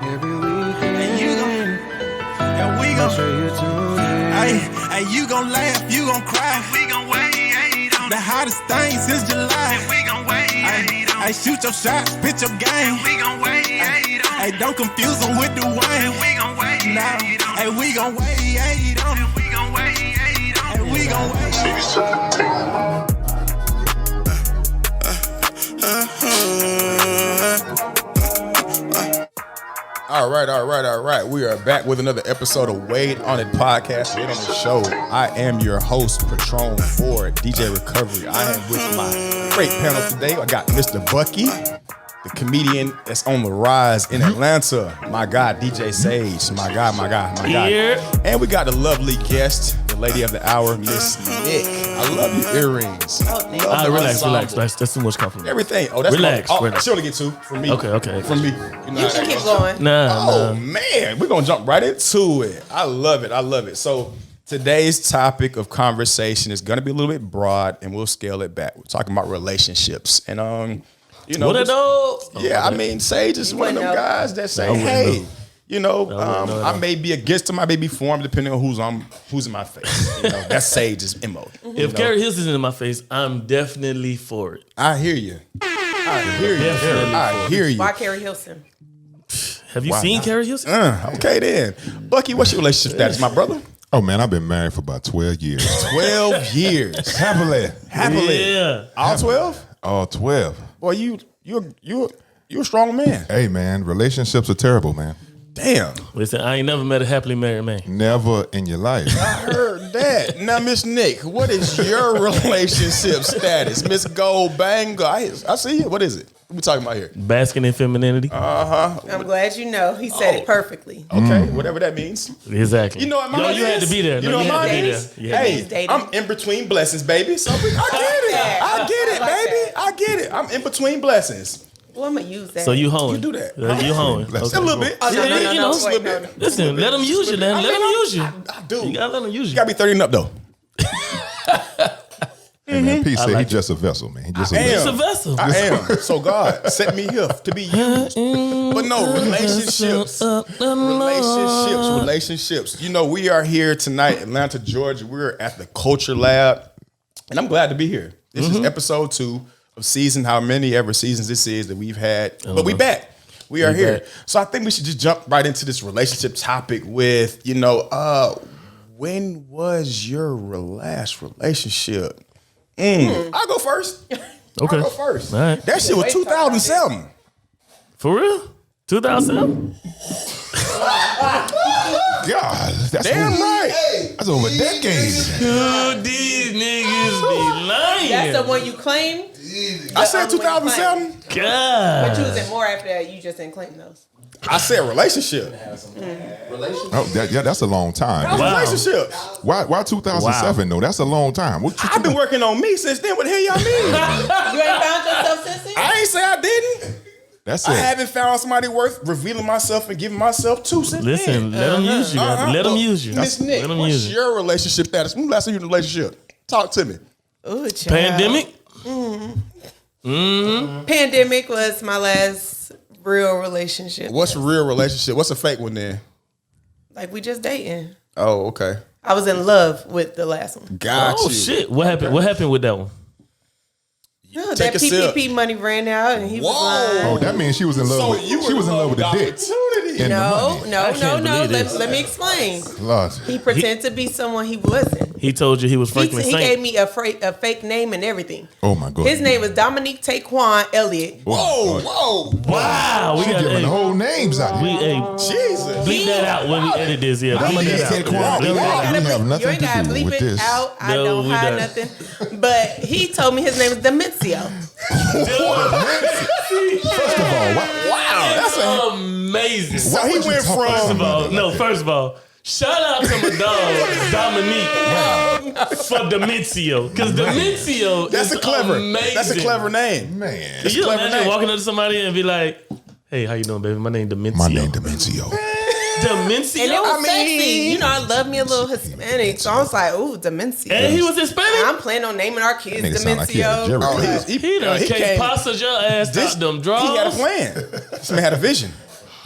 Every weekend, and we gon' show you tune in. Hey, you gon' laugh, you gon' cry. We gon' wait on the hottest thing since July. And we gon' wait on. Hey, shoot your shots, pitch your game. And we gon' wait on. Hey, don't confuse them with the wine. And we gon' wait on. Hey, we gon' wait on. And we gon' wait on. And we gon' wait on. All right. We are back with another episode of Wadeonit podcast. Wade on the show. I am your host, Patron Ford, DJ Recovery. I am with my great panel today. I got Mr. Bucky, the comedian that's on the rise in Atlanta. My guy, DJ Sage. My guy. Yeah. And we got a lovely guest, the lady of the hour, Miss Nick. I love your earrings. Relax. That's too much compliment. Everything. Oh, that's relax. She only get two from me. Okay. From me. You can keep going. Nah. Man, we're gonna jump right into it. I love it. So today's topic of conversation is gonna be a little bit broad, and we'll scale it back. We're talking about relationships, and you know, What are those? yeah, I mean, Sage is one of them guys that say, "Hey, you know, I may be against him, I may be for him, depending on who's in my face." You know, that's Sage's MO. If Carrie Hills is in my face, I'm definitely for it. I hear you. I hear you. Why Carrie Hilson? Have you seen Carrie Hills? Okay then, Bucky, what's your relationship status, my brother? Oh man, I've been married for about 12 years. 12 years, happily. Yeah. All 12? All 12. Boy, you're a strong man. Hey man, relationships are terrible, man. Damn. Listen, I ain't never met a happily married man. Never in your life. I heard that. Now, Miss Nick, what is your relationship status? Miss Gold Banger. I see you. What is it? What we talking about here? Basking in femininity. I'm glad you know. He said it perfectly. Okay, whatever that means. Exactly. You know what mine you is? had to be there. You know what mine had to be is? there. Yeah. Hey, dating. I'm in between blessings, baby. So I get it, baby. I get it. I'm in between blessings. Well, I'm going to use that. So you hoeing. You do that. You hoeing. Let's A little bit. Oh, no, you know, Wait, no. Listen, let them use you, then. Let them use you. I do. You gotta let them use You you. gotta be 30 and up, though. Hey man, P said he's just a vessel, man. He just a It's vessel. a vessel. I am. So God set me here to be used. But no, relationships. You know, we are here tonight, Atlanta, Georgia. We're at the Culture Lab, and I'm glad to be here. This is episode 2 of season, how many ever seasons this is that we've had. But we back. We are here. back. So I think we should just jump right into this relationship topic with, when was your last relationship? I'll go first. Okay. I'll go first. All right. That shit was 2007. For real? 2007? God, that's Damn right. That's over a decade. Dude, these niggas be lying. That's the one you claimed? I said 2007. But God. you was in more after that. You just didn't claim those. I said relationship. Oh, that's a long time. Wow. Relationship. Why 2007 though? That's a long time. What you I've been working on me since then. What the hell y'all mean? You ain't found yourself since then? I ain't say I didn't. That's I it. haven't found somebody worth revealing myself and giving myself to since Listen, then. let them use you. Let them use you. Miss Nick, Let them what's use you. your relationship status? When last time you in a relationship? Talk to me. Ooh, child. Pandemic? Pandemic was my last real relationship. What's a real relationship? What's a fake one then? Like, we just dating. Oh, okay. I was in love with the last one. Got Oh, you. shit. What happened? What happened with that one? No, Take that a sip. PPP money ran out, and he was Oh, lying. that means she was in love with she was in love with the dick. Opportunity. And the No. money. I can't believe this. Let me explain. Lord. He pretended to be someone he wasn't. He told you he was Franklin He Saint. gave me a fake name and everything. Oh my God. His name was Dominique Taquan Elliott. Whoa. Wow. We She got giving the whole names out here. Jesus. bleep that out when we edit this. Yeah, bleep Dominique that out. Taquan. Bleep We that out. have nothing You ain't to gotta do bleep with it this. out. I No, don't we hide don't. nothing. But he told me his name is Demencio. First of all, Wow. That's a amazing. So he what you went talking from First of all, shout out to my dog Dominique for Demencio, because Demencio That's is a clever. amazing. That's a clever name. man. Can you clever imagine name. walking up to somebody and be like, "Hey, how you doing, baby? My name Demencio." My name Demencio. Demencio. And it was I mean- sexy. You know, I love me a little Hispanic. So I was like, ooh, Demencio. And he was Hispanic. I'm planning on naming our kids Nigga sound like he had a Demencio. Jerry. Oh, He done he came came. pasta your ass out them draws. He had a plan. This man had a vision.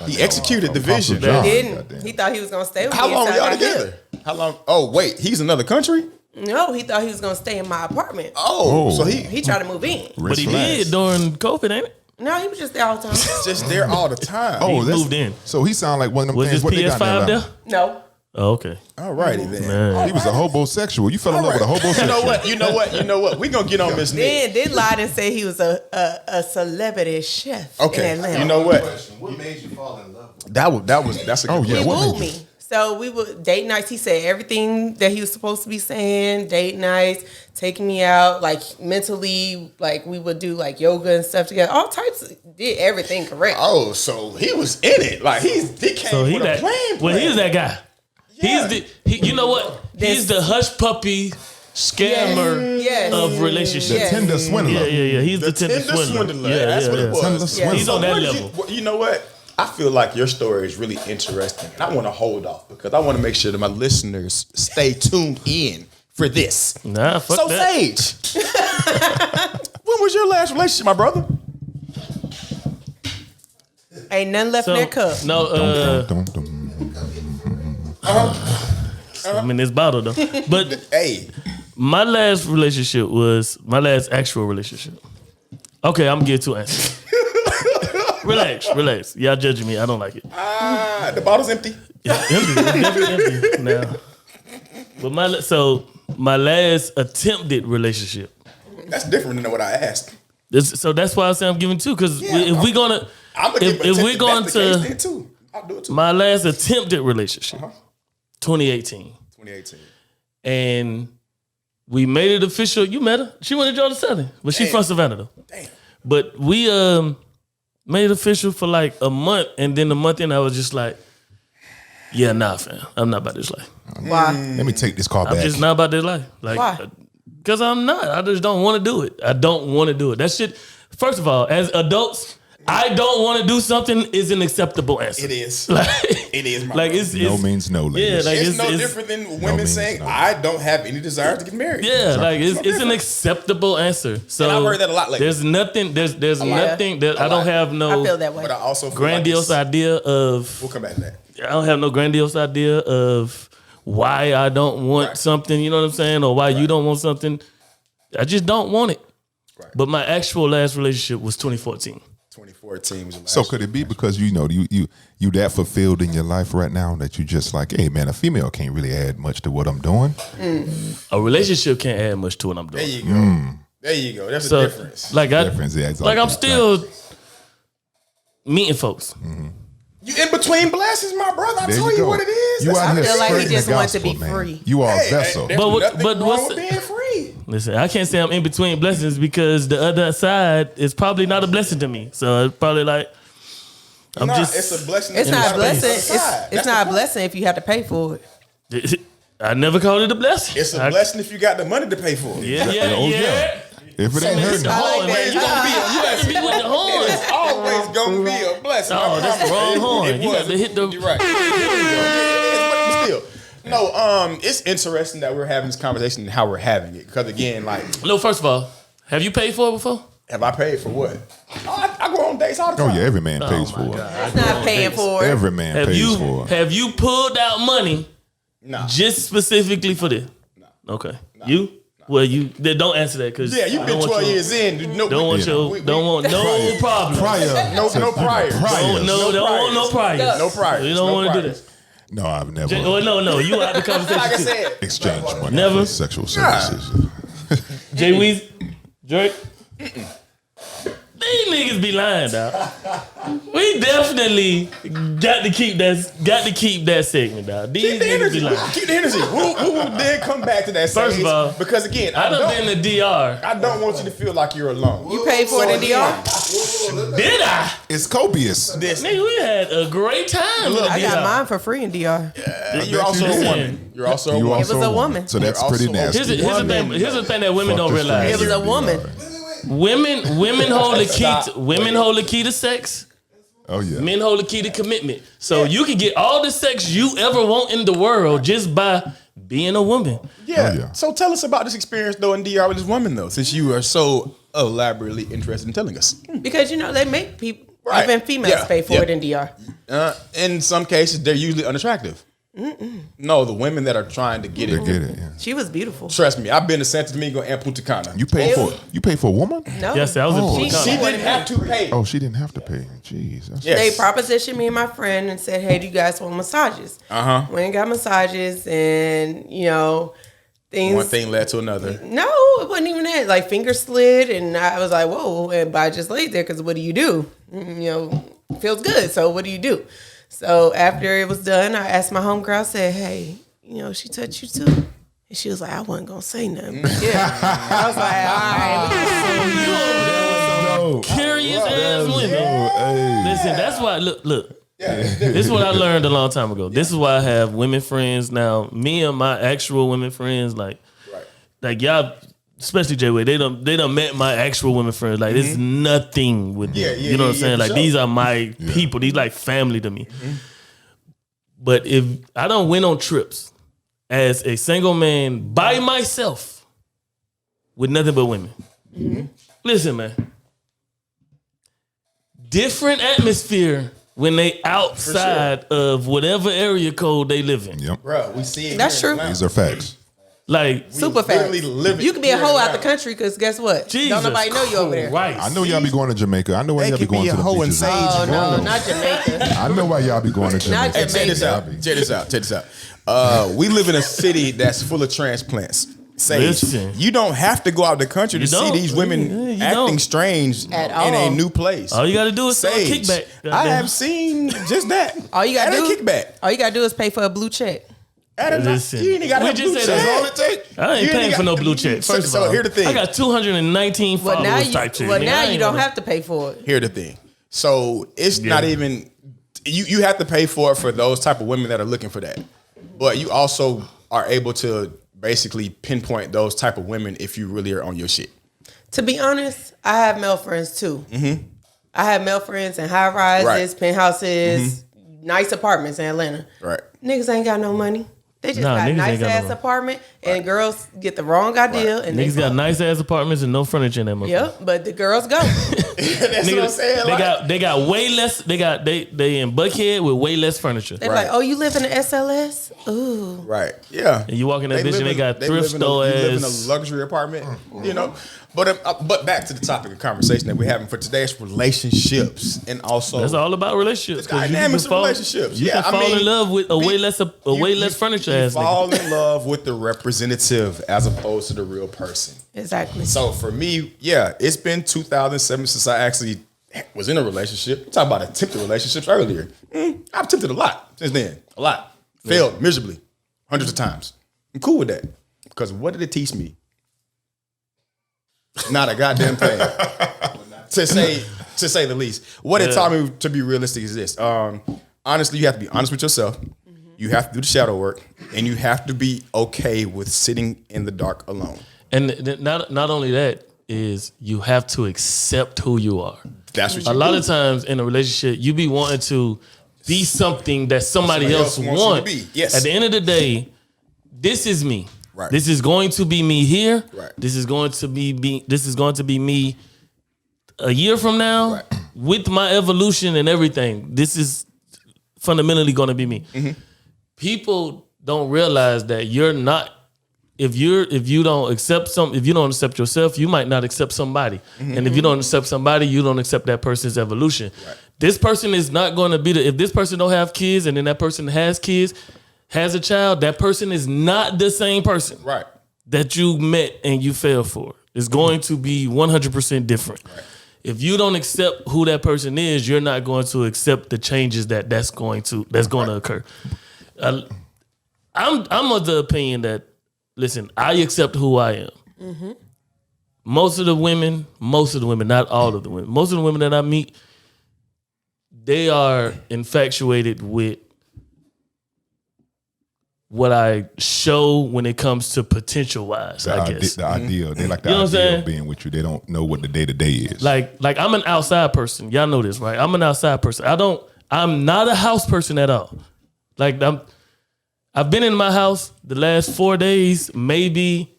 He executed the vision. John. He didn't. Goddamn. He thought he was going to stay with How me. long were until I y'all got together? How long? Oh, wait. He's another country? hit. No, he thought he was going to stay in my apartment. Oh, so He tried to move in. But he did during COVID, ain't it? No, he was just there all the time. just there all the time. Oh, He that's, moved in. So he sound like one of them Was things. his What they got PS5 in there? there? No. Oh, okay. All righty then. Man. He was a homosexual. You fell in love with a homosexual. You know what? We gonna get on Miss Nick. Then lied and say he was a celebrity chef Okay. in Atlanta. You know what? What made you fall in love? That's a good Oh, yeah. He what wooed made you- me. So we would date nights. He said everything that he was supposed to be saying. Date nights, taking me out, like mentally, like we would do like yoga and stuff together. All types. Did everything correct. Oh, so he was in it. Like he came So he with a that. plan. Well, he's that guy. Yeah. You know what? He's the hush puppy scammer Yes. of relationships. The Yes. Tinder swindler. Yeah. He's the Tender Tinder swindler. swindler. Yeah, That's what it was. Tinder swindler. He's on that What did level. you know what? I feel like your story is really interesting, and I want to hold off because I want to make sure that my listeners stay tuned in for this. Nah, fuck So, that. Sage, when was your last relationship, my brother? Ain't nothing left in that cup. No, Dum, dum. I'm in this bottle though. But Hey, my last actual relationship. Okay, I'm gonna give 2 answers. Relax. Y'all judging me. I don't like it. the bottle's empty. It's definitely empty now. But my last attempted relationship. That's different than what I asked. So that's why I say I'm giving 2 because if we're gonna I'm gonna if we're going that's the case to then too. I'll do it too. my last attempted relationship, 2018, 2018. and we made it official. You met her. She went to Georgia Southern, but she's from Savannah though. Damn. But we made it official for like a month, and then the month in, I was just like, yeah, nah, fam, I'm not about this life. Why? Let me take this call I'm back. just not about this life. Like, Why? because I'm not. I just don't want to do it. I don't want to do it. That shit. First of all, as adults, I don't want to do something is an acceptable answer. It is. Like, It is. My like brother. it's no means no, ladies. Yeah, like It's no different than women means saying, no. "I don't have any desire to get married." yeah, like it's an acceptable answer. So And I've heard that a lot lately. There's nothing. There's nothing that I don't have I no feel that way. But I also feel grandiose like idea of. we'll come back to that. I don't have no grandiose idea of why I don't want Right. something. You know what I'm saying, or why you don't want something. I just don't want it. Right. But my actual last relationship was 2014. 2014 was the last. So could it be because you that fulfilled in your life right now that you just like, hey man, a female can't really add much to what I'm doing. A relationship can't add much to what I'm There doing. you go. There you go. That's So, the difference. like Difference, yeah, exactly. like I'm still meeting folks. You in between blessings, my brother. I There tell you you go. what it is. You That's out how here it feel like he spreading just the wants to gospel, be man. free. You are a Hey, vessel. there's But nothing what's wrong the- with being free. Listen, I can't say I'm in between blessings because the other side is probably not a blessing to me. So it's probably like I'm Nah, just. it's a blessing. It's that you not a gotta pay blessing. for the side. It's That's not the a point. blessing if you have to pay for it. I never called it a blessing. It's a blessing if you got the money to pay for it. Yeah. Oh, yeah. If it ain't hurting, The horn, man. You gonna be with the horn. It's always gonna be a blessing. Oh, that's the wrong horn. You got to hit the. You're right. But still, no. It's interesting that we're having this conversation and how we're having it. Because again, like, No, first of all, have you paid for it before? have I paid for what? Oh, I go on dates all the oh time. yeah, every man pays for it. It's not paying for it. Every man Have pays for it. have you pulled out money Nah. just specifically for this? No. Okay. You? Well, you don't answer that because Yeah, you've been 12 years in. No, Don't want we- don't want no problem. Prior, No prior. prior. No, don't want no priors. No prior. You don't want to do that. No, I've never Oh no, you out the conversation. Like I too. said, exchanged money Never? for sexual services. Jay Weezy, Drake. These niggas be lying, dog. We definitely got to keep that segment, dog. These keep the niggas energy. be lying. Keep the energy. We'll then come back to that. First Sage, of all, because again, I done been to DR. I don't want you to feel like you're alone. You paid for it in DR? Did I? It's copious. Nigga, we had a great time. Look, in I got DR. mine for free in DR. You're also you a did. woman. You're also a You woman. It was a woman. So that's You're pretty also- nasty. Here's the thing that women don't Fuck the realize. It was a woman. Women hold the key. Women hold the key to sex. Oh yeah. Men hold the key to commitment. So you can get all the sex you ever want in the world just by being a woman. Yeah. Oh, yeah. So tell us about this experience though in DR with this woman though, since you are so elaborately interested in telling us. Because they make people, Right. even females, pay for it in DR. In some cases, they're usually unattractive. No, the women that are trying to get They it. get it. Yeah. She was beautiful. Trust me, I've been to Santo Domingo and Punta Cana. You pay for a woman? No, Yes, that was Oh, in She Punta Cana. didn't have to pay. Oh, she didn't have to pay. Jeez. That's Yes. They propositioned me and my friend and said, "Hey, do you guys want massages?" We ain't got massages, and things. One thing led to another. No, it wasn't even that. Like finger slid, and I was like, "Whoa!" But I just laid there because what do you do? Feels good. So what do you do? So after it was done, I asked my homegirl. I said, "Hey, she touched you too?" And she was like, "I wasn't gonna say nothing." Yeah, I was like, "All right." Curious ass women. Hey. Listen, that's why. Look. This is what I learned a long time ago. This is why I have women friends now. Me and my actual women friends, like y'all, especially Jay Wade, they done met my actual women friends. Like it's nothing with them. You know what I'm saying? Like these are my people. These like family to me. But if I don't went on trips as a single man by myself with nothing but women. Listen, man. Different atmosphere when they outside of whatever area code they live in. Yep. Bro, we see it. That's here in true. Atlanta. These are facts. Like Super fast. literally live it You could be a here hoe in out the Atlanta. country because guess what? Jesus Don't nobody know you over there. Christ. I know y'all be going to Jamaica. I know why They y'all be could be going a to the hoe and beaches. sage. Oh no, Bro. not Jamaica. I know why y'all be going to Not Jamaica. Check this out. Jamaica. Check this out. We live in a city that's full of transplants. Sage, Listen. you don't have to go out the country to You see don't. these women Yeah, you acting don't. strange At in a all. new place. All you gotta do is throw a Sage, kickback. I Goddamn. have seen just that. All you gotta And do, a kickback. all you gotta do is pay for a blue check. Listen. You ain't got We to just blue said check. that's all it takes. I ain't paying for no blue check. First of so all, here's the thing. I got 219 But now followers you, type shit. well, nigga. now I you ain't don't gonna- have to pay for it. Here's the thing. So it's not even you have to pay for it for those type of women that are looking for that. But you also are able to basically pinpoint those type of women if you really are on your shit. To be honest, I have male friends too. I have male friends in high rises, Right. penthouses, nice apartments in Atlanta. Right. Niggas ain't got no money. They just Nah, got niggas ain't nice got no ass money. apartment, and girls get the wrong idea. And Niggas they got fuck. nice ass apartments and no furniture in that motherfucker. Yep, but the girls go. That's what I'm saying. They got way less. They in Buckhead with way less furniture. They're Right. like, "Oh, you live in an SLS? Ooh, Right. Yeah. And you walk in that bitch live and they got live thrift in a- store you live in a ass. luxury apartment, you know. But back to the topic of conversation that we're having for today's relationships, and also That's all about relationships. 'cause you dynamics can of fall- relationships. You Yeah, can I fall mean, in love with a way less furniture you ass nigga. fall in love with the representative as opposed to the real person. exactly." So for me, yeah, it's been 2007 since I actually was in a relationship. Talk about attempted relationships earlier. I've attempted a lot since then. A lot. Failed miserably. Hundreds of times. I'm cool with that. Because what did it teach me? Not a goddamn thing. to say the least. What it taught me to be realistic is this. Honestly, you have to be honest with yourself. You have to do the shadow work, and you have to be okay with sitting in the dark alone. And not only that is you have to accept who you are. That's what you A lot do. of times in a relationship, you be wanting to be something that somebody else wants you to wants. be. Yes. At the end of the day, this is me. Right. This is going to be me here. Right. This is going to be me a year from now Right. with my evolution and everything. This is fundamentally going to be me. People don't realize that you're not. If you don't accept yourself, you might not accept somebody. And if you don't accept somebody, you don't accept that person's evolution. Right. This person is not going to be if this person don't have kids and then that person has kids, has a child, that person is not the same person Right. that you met and you fell for. It's going to be 100% different. Right. If you don't accept who that person is, you're not going to accept the changes that's going to occur. I'm of the opinion that, listen, I accept who I am. Most of the women, not all of the women, most of the women that I meet, they are infatuated with what I show when it comes to potential wise, I guess. The ideal. They like the You know what I'm idea saying? of being with you. They don't know what the day-to-day is. Like I'm an outside person. Y'all know this, right? I'm an outside person. I'm not a house person at all. Like I've been in my house the last 4 days, maybe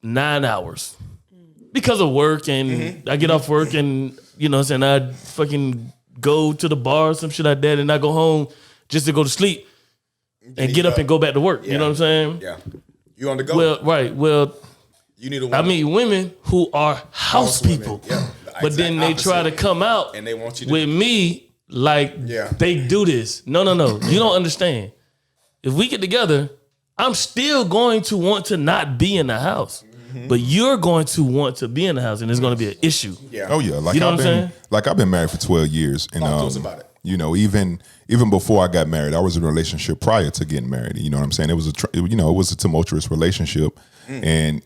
9 hours. Because of work, and I get off work, and you know what I'm saying, I fucking go to the bar or some shit like that, and I go home just to go to sleep and get up and go back to work. You know what I'm saying? Yeah. You on the go? Well, right. Well, you need a I mean women who are house people. women. Yeah. The But then they exact try to opposite. come out And they want you to with me like they do this. No. You don't understand. If we get together, I'm still going to want to not be in the house. But you're going to want to be in the house, and it's going to be an issue. Yeah. Oh yeah, like You know what I'm saying? I've been married for 12 years, and Talk to us about it. you know, even before I got married, I was in a relationship prior to getting married. You know what I'm saying? It was a tumultuous relationship, and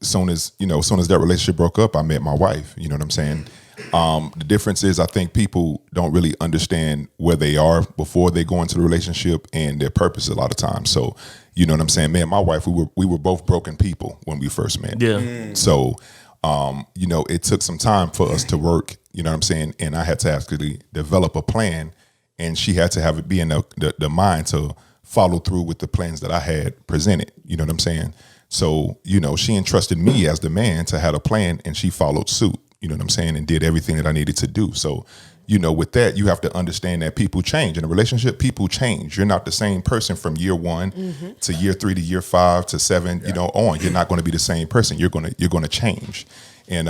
soon as that relationship broke up, I met my wife. You know what I'm saying? The difference is, I think people don't really understand where they are before they go into the relationship and their purpose a lot of times. So, you know what I'm saying? Me and my wife, we were both broken people when we first met. Yeah. So, it took some time for us to work, you know what I'm saying? And I had to actually develop a plan, and she had to have it be in the mind to follow through with the plans that I had presented. You know what I'm saying? So, she entrusted me as the man to have a plan, and she followed suit, you know what I'm saying? And did everything that I needed to do. So, with that, you have to understand that people change. In a relationship, people change. You're not the same person from year 1 to year 3 to year 5 to 7, on. You're not going to be the same person. You're going to change. And,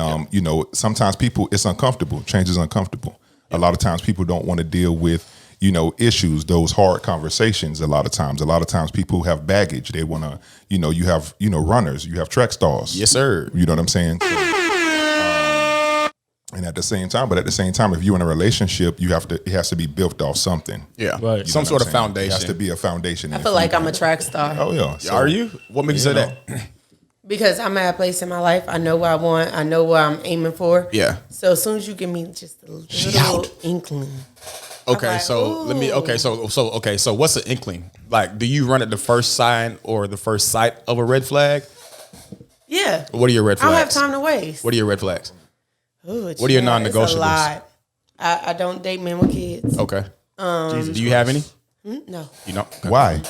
sometimes it's uncomfortable. Change is uncomfortable. A lot of times people don't want to deal with, issues, those hard conversations. A lot of times people have baggage. They want to, you have, runners, you have track stars. Yes, sir. You know what I'm saying? So, and at the same time, if you're in a relationship, it has to be built off something. Yeah. Right. You know Some what sort I'm of saying? foundation. It has to be a foundation. I feel like I'm a track star. Oh yeah. So, Are you? What makes you say that? Because I'm at a place in my life. I know what I want. I know what I'm aiming for. Yeah. So as soon as you give me just a little inkling. Okay, like, so let me. ooh. Okay, so what's an inkling? Like, do you run at the first sign or the first sight of a red flag? Yeah. What are your red I don't have flags? time to waste. What are your red flags? Ooh, What are your non-negotiables? It's a lot. I don't date men with kids. Okay. Do you have any? No. You know. Okay. why?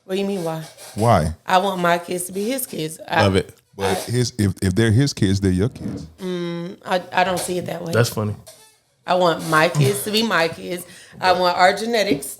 What do you mean why? Why? I want my kids to be his kids. Love it. But if they're his kids, they're your kids. I don't see it that way. That's funny. I want my kids to be my kids. I want our genetics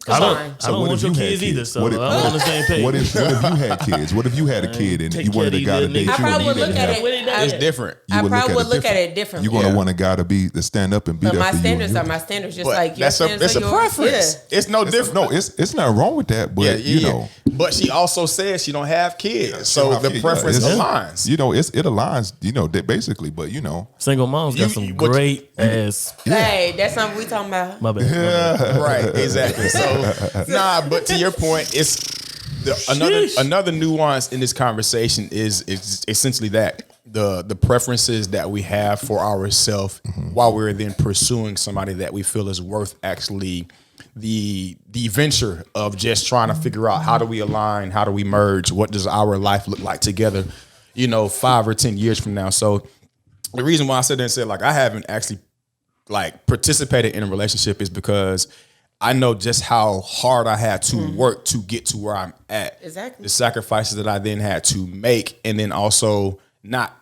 to I mine. don't what want if your you had kids either, kids? so What if- I'm on the same page. What if you had kids? What if you had a kid and take you wanted care a of guy to these date you? little I probably and would he look didn't at have- it. It's different. You I would probably would look at different. it differently. You're gonna Yeah. want a guy to stand up and be But there my for you. standards and are you. my standards, just But like your that's standards it's are a yours. preference. Yeah. It's no different. It's not wrong with that, but you know. But she also says she don't have kids, so Yeah, the yeah, preference it's- aligns. You know, it aligns. You know, that basically, but you know, Single moms got You- some what you- great ass. Hey, that's something we talking about. My bad. Right, exactly. So, but to your point, it's another nuance in this conversation is essentially that the preferences that we have for ourselves while we're then pursuing somebody that we feel is worth actually the venture of just trying to figure out how do we align, how do we merge, what does our life look like together, 5 or 10 years from now. So the reason why I said that and said like I haven't actually like participated in a relationship is because I know just how hard I had to work to get to where I'm at. Exactly. The sacrifices that I then had to make, and then also not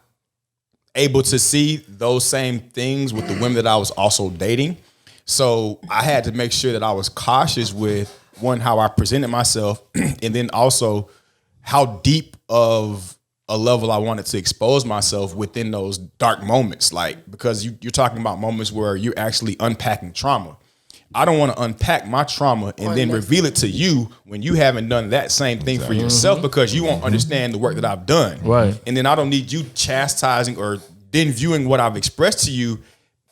able to see those same things with the women that I was also dating. So I had to make sure that I was cautious with one, how I presented myself, and then also how deep of a level I wanted to expose myself within those dark moments. Like, because you're talking about moments where you're actually unpacking trauma. I don't want to unpack my trauma and then reveal it to you when you haven't done that same thing for yourself, because you won't understand the work that I've done. Right. And then I don't need you chastising or then viewing what I've expressed to you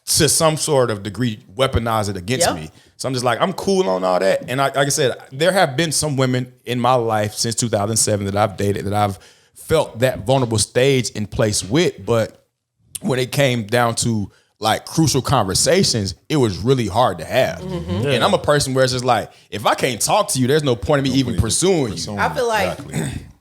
to some sort of degree, weaponize it against Yep. me. So I'm just like, I'm cool on all that. And like I said, there have been some women in my life since 2007 that I've dated that I've felt that vulnerable stage in place with, but when it came down to like crucial conversations, it was really hard to have. And I'm a person where it's just like, if I can't talk to you, there's no point in me even pursuing you. I feel like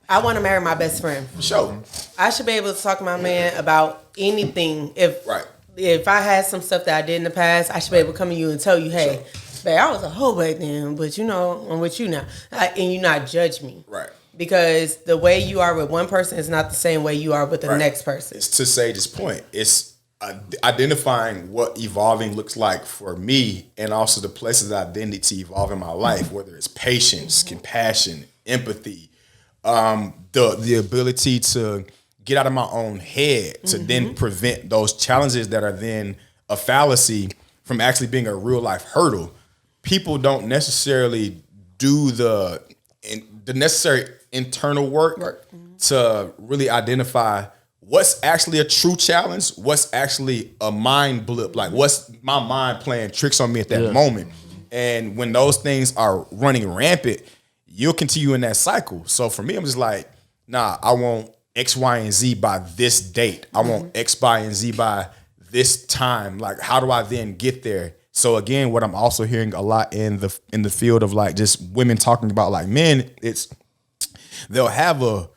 I want to marry my best friend. Sure. I should be able to talk to my man about anything. If I had some stuff that I did in the past, I should be able to come to you and tell you, hey, babe, I was a hoe back then, but you know, I'm with you now. And you not judge me. Right. Because the way you are with one person is not the same way you are with the next person. It's to Sage's point. It's identifying what evolving looks like for me, and also the places of identity evolve in my life, whether it's patience, compassion, empathy, the ability to get out of my own head to then prevent those challenges that are then a fallacy from actually being a real life hurdle. People don't necessarily do the necessary internal work to really identify what's actually a true challenge, what's actually a mind blip, like what's my mind playing tricks on me at that moment. And when those things are running rampant, you'll continue in that cycle. So for me, I'm just like, nah, I want X, Y, and Z by this date. I want X, Y, and Z by this time. Like, how do I then get there? So again, what I'm also hearing a lot in the field of like just women talking about like men, it's they'll have a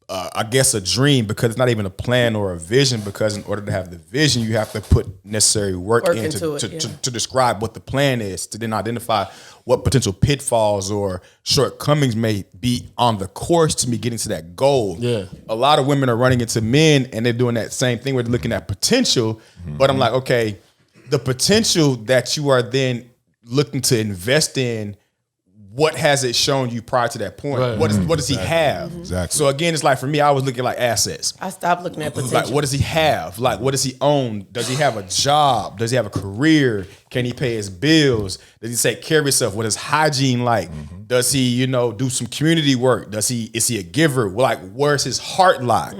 I guess a dream, because it's not even a plan or a vision, because in order to have the vision, you have to put necessary work into to describe what the plan is, to then identify what potential pitfalls or shortcomings may be on the course to me getting to that goal. Yeah. A lot of women are running into men and they're doing that same thing. We're looking at potential, but I'm like, okay, the potential that you are then looking to invest in, what has it shown you prior to that point? Right. What does he have? Exactly. So again, it's like for me, I was looking like assets. I stopped looking at potential. Like, what does he have? Like, what does he own? Does he have a job? Does he have a career? Can he pay his bills? Does he take care of himself? What is hygiene like? Does he, do some community work? Is he a giver? Like, where's his heart like?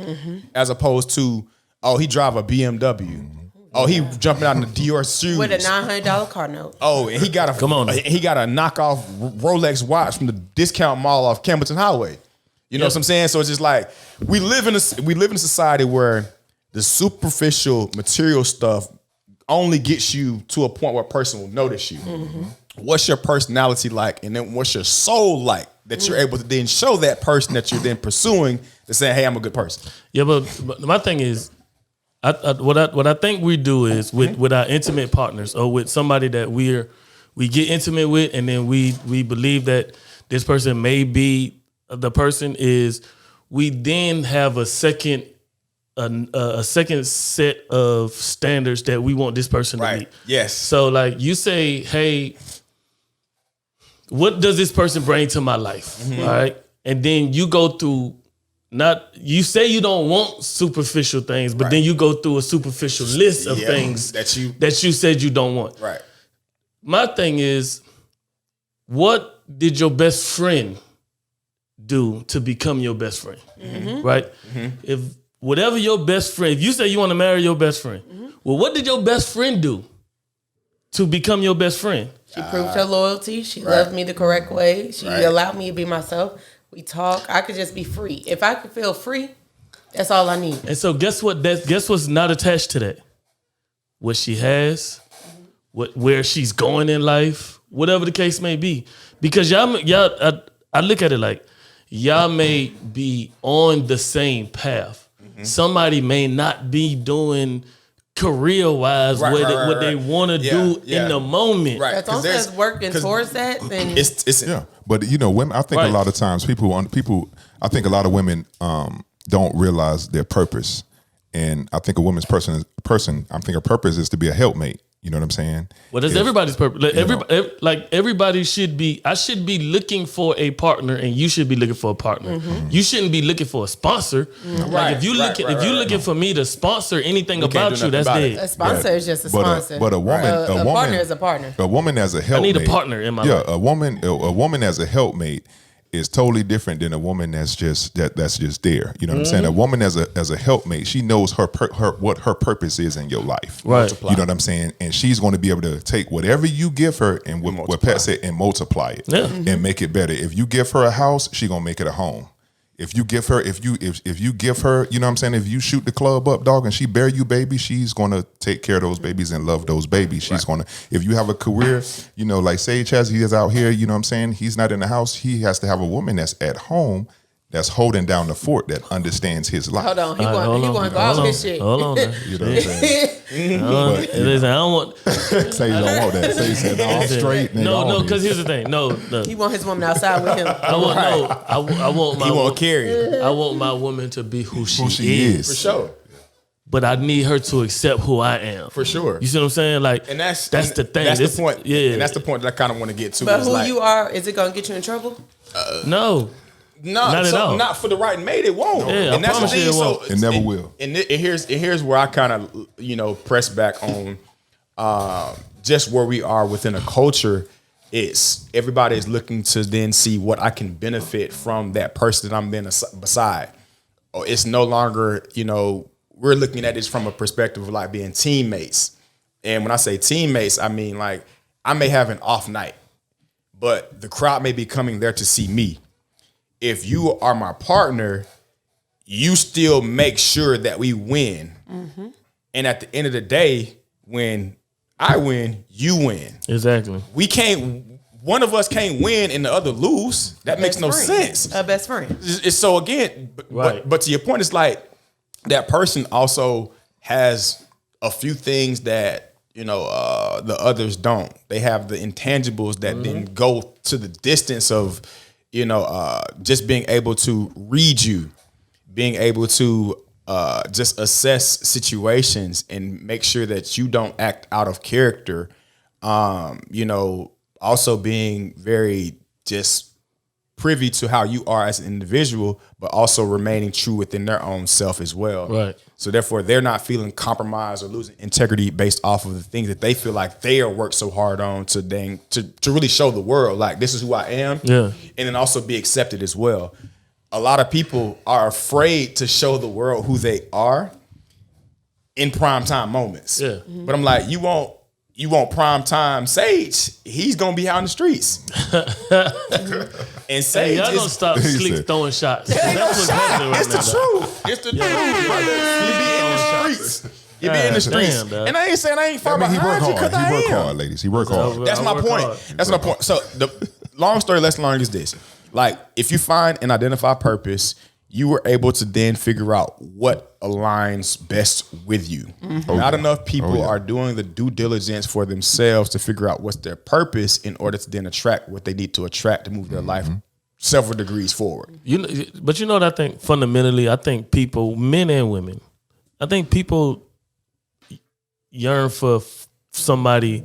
As opposed to, oh, he drive a BMW. Oh, he jumping out in the Dior shoes with a $900 car note. Oh, and he got a knockoff Rolex watch from the discount mall off Campbellton Highway. You know what I'm saying? So it's just like we live in a society where the superficial material stuff only gets you to a point where a person will notice you. What's your personality like, and then what's your soul like that you're able to then show that person that you're then pursuing to say, hey, I'm a good person. Yeah, but my thing is, what I think we do is with our intimate partners, or with somebody that we get intimate with, and then we believe that this person may be the person, is we then have a second set of standards that we want this person to meet. Yes. So like you say, hey, what does this person bring to my life? All right, and then you go through. You say you don't want superficial things, but then you go through a superficial list of things that you said you don't want. Right. My thing is, what did your best friend do to become your best friend? Right? If whatever your best friend, if you say you want to marry your best friend, well, what did your best friend do to become your best friend? She proved her loyalty. She loved me the correct way. She allowed me to be myself. We talk. I could just be free. If I could feel free, that's all I need. And so guess what? Guess what's not attached to that? What she has, where she's going in life, whatever the case may be. Because y'all, I look at it like y'all may be on the same path. Somebody may not be doing career-wise what they want to do in the moment. Right. As long as working towards that, then it's But women. I think a lot of times people. I think a lot of women don't realize their purpose, and I think a woman's person. I think her purpose is to be a helpmate. You know what I'm saying? Well, that's everybody's purpose. Everybody should be. I should be looking for a partner, and you should be looking for a partner. You shouldn't be looking for a sponsor. Like if you're looking for me to sponsor anything about you, that's dead. A sponsor is just a sponsor. But a woman, a partner is a partner. A woman as a helpmate. I need a partner in my life. A woman as a helpmate is totally different than a woman that's just there. You know what I'm saying? A woman as a helpmate, she knows what her purpose is in your life. Right. You know what I'm saying? And she's going to be able to take whatever you give her and what Pat said and multiply it and make it better. If you give her a house, she's gonna make it a home. If you give her, if you give her, you know what I'm saying, if you shoot the club up, dog, and she bear you baby, she's gonna take care of those babies and love those babies. She's gonna, if you have a career, you know, like Sage has, he is out here, you know what I'm saying, he's not in the house, he has to have a woman that's at home, that's holding down the fort, that understands his life. Hold on, he want to go out with his shit. Hold on. You know what I'm saying? Listen, I don't want. Say you don't want that. Say you said, no, I'm straight. Nigga, No, because here's the thing. No. He want his woman outside with him. I want my. He won't carry it. I want my woman to be who she is. For sure. But I need her to accept who I am. For sure. You see what I'm saying? Like, And that's the thing. That's the point. Yeah. And that's the point that I kind of want to get to. But is who like, you are, is it gonna get you in trouble? No. No, Not at all. Not for the right mate. It won't. Yeah, and I that's the promise you thing. it won't. It never will. And here's where I kind of, you know, press back on just where we are within a culture. It's everybody is looking to then see what I can benefit from that person that I'm being beside. Or it's no longer, you know, we're looking at this from a perspective of like being teammates. And when I say teammates, I mean like I may have an off night, but the crowd may be coming there to see me. If you are my partner, you still make sure that we win. Mm-hmm. And at the end of the day, when I win, you win. Exactly. One of us can't win and the other lose. That makes no sense. A best friend. It's so again, but to your point, it's like that person also has a few things that, you know, the others don't. They have the intangibles that then go to the distance of, you know, just being able to read you, being able to just assess situations and make sure that you don't act out of character. You know, also being very just privy to how you are as an individual, but also remaining true within their own self as well. Right. So therefore, they're not feeling compromised or losing integrity based off of the things that they feel like they are worked so hard on to really show the world, like, this is who I am. Yeah. And then also be accepted as well. A lot of people are afraid to show the world who they are in primetime moments. Yeah. But I'm like, you want primetime Sage, he's gonna be out in the streets. And Sage, y'all don't stop Sleek throwing shots. That's what's happening right it's now. the truth. It's the truth. You be in the streets. You be in the streets. Damn, and I ain't saying I ain't far I mean, he work behind you hard. because I He work am. hard, ladies. He work hard. That's I my work point. hard. That's my point. So the long story less long is this. Like, if you find and identify purpose, you were able to then figure out what aligns best with you. Not enough people are doing the due diligence for themselves to figure out what's their purpose in order to then attract what they need to attract to move their life several degrees forward. You know, but you know what I think fundamentally? I think people, men and women, I think people yearn for somebody